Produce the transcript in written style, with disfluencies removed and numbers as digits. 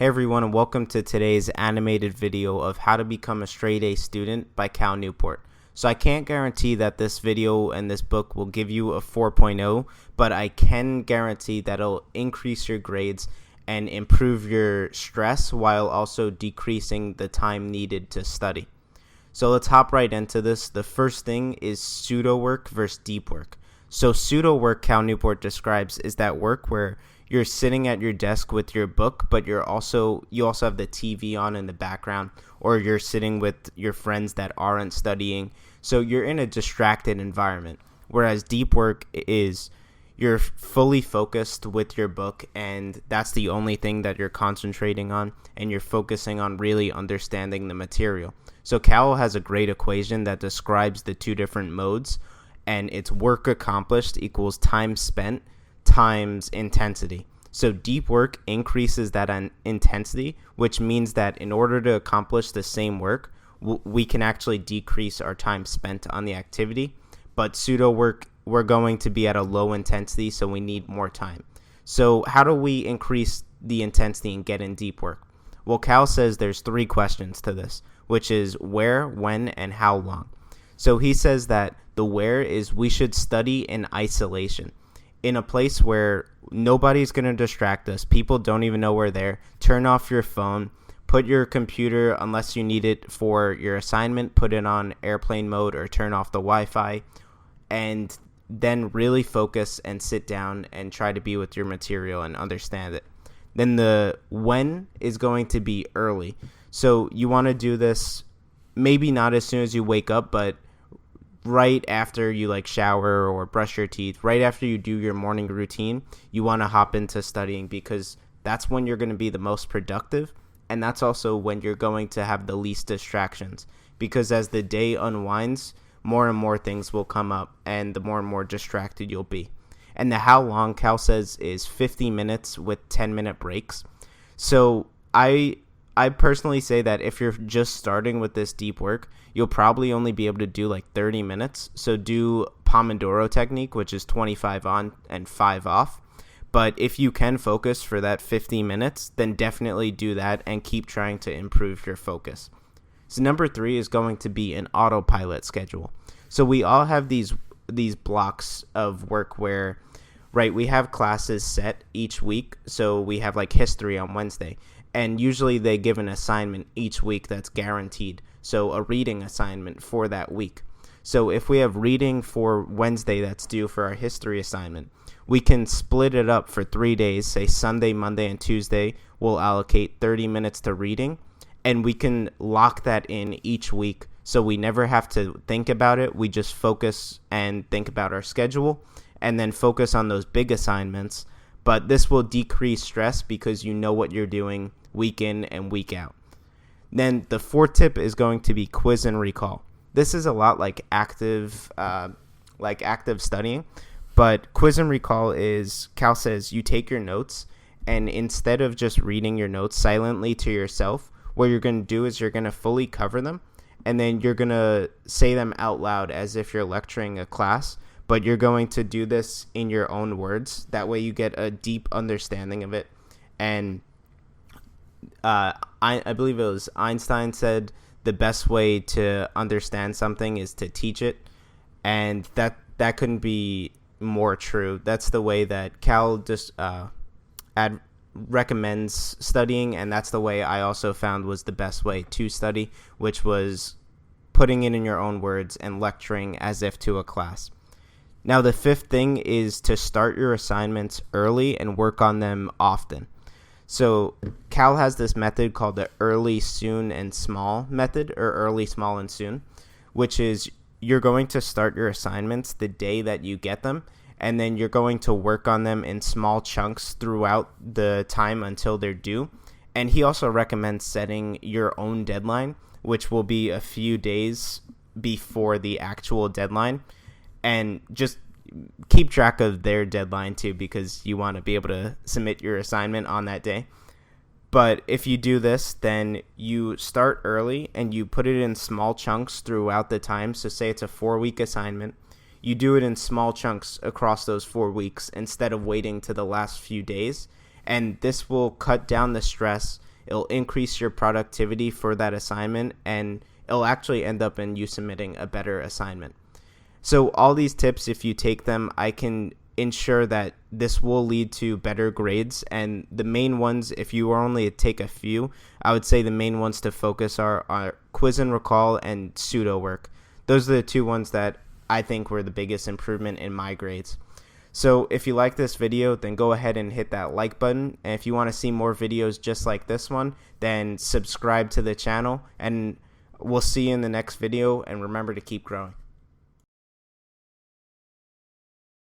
Hey everyone, and welcome to today's animated video of how to become a straight A student by Cal Newport. So I can't guarantee that this video and this book will give you a 4.0, but I can guarantee that it'll increase your grades and improve your stress while also decreasing the time needed to study. So let's hop right into this. The first thing is pseudo work versus deep work. So pseudo work, Cal Newport describes, is that work where you're sitting at your desk with your book, but you also have the TV on in the background, or you're sitting with your friends that aren't studying. So you're in a distracted environment. Whereas deep work is you're fully focused with your book, and that's the only thing that you're concentrating on, and you're focusing on really understanding the material. So Cal has a great equation that describes the two different modes, and it's work accomplished equals time spent times intensity. So deep work increases that intensity, which means that in order to accomplish the same work, we can actually decrease our time spent on the activity. But pseudo work, we're going to be at a low intensity, so we need more time. So how do we increase the intensity and get in deep work? Well, Cal says there's 3 questions to this, which is where, when, and how long. So he says that the where is we should study in isolation, in a place where nobody's going to distract us. People don't even know we're there. Turn off your phone. Put your computer, unless you need it for your assignment, put it on airplane mode or turn off the Wi-Fi. And then really focus and sit down and try to be with your material and understand it. Then the when is going to be early. So you want to do this maybe not as soon as you wake up, but right after you shower or brush your teeth, right after you do your morning routine, you want to hop into studying, because that's when you're going to be the most productive, and that's also when you're going to have the least distractions, because as the day unwinds, more and more things will come up and the more and more distracted you'll be. And the how long, Cal says, is 50 minutes with 10-minute breaks. So I personally say that if you're just starting with this deep work, you'll probably only be able to do 30 minutes. So do Pomodoro technique, which is 25 on and 5 off. But if you can focus for that 50 minutes, then definitely do that and keep trying to improve your focus. So number 3 is going to be an autopilot schedule. So we all have these blocks of work where, right, we have classes set each week. So we have history on Wednesday. And usually they give an assignment each week that's guaranteed. So a reading assignment for that week. So if we have reading for Wednesday that's due for our history assignment, we can split it up for 3 days. Say Sunday, Monday, and Tuesday, we'll allocate 30 minutes to reading. And we can lock that in each week, so we never have to think about it. We just focus and think about our schedule and then focus on those big assignments. But this will decrease stress because you know what you're doing week in and week out. Then the 4th tip is going to be quiz and recall. This is a lot like active studying, but quiz and recall is, Cal says, you take your notes, and instead of just reading your notes silently to yourself, what you're going to do is you're going to fully cover them, and then you're going to say them out loud as if you're lecturing a class, but you're going to do this in your own words. That way you get a deep understanding of it. And I believe it was Einstein said the best way to understand something is to teach it, and that couldn't be more true. That's the way that Cal just recommends studying, and that's the way I also found was the best way to study, which was putting it in your own words and lecturing as if to a class. Now the 5th thing is to start your assignments early and work on them often. So Cal has this method called the early, soon, and small method, or early, small, and soon, which is you're going to start your assignments the day that you get them, and then you're going to work on them in small chunks throughout the time until they're due. And he also recommends setting your own deadline, which will be a few days before the actual deadline, and just keep track of their deadline too, because you want to be able to submit your assignment on that day. But if you do this, then you start early and you put it in small chunks throughout the time. So say it's a 4-week assignment, you do it in small chunks across those 4 weeks instead of waiting to the last few days. And this will cut down the stress it'll increase your productivity for that assignment, and it'll actually end up in you submitting a better assignment. So all these tips, if you take them, I can ensure that this will lead to better grades. And the main ones, if you only take a few, I would say the main ones to focus are quiz and recall and pseudo work. Those are the two ones that I think were the biggest improvement in my grades. So if you like this video, then go ahead and hit that like button. And if you want to see more videos just like this one, then subscribe to the channel, and we'll see you in the next video. And remember to keep growing.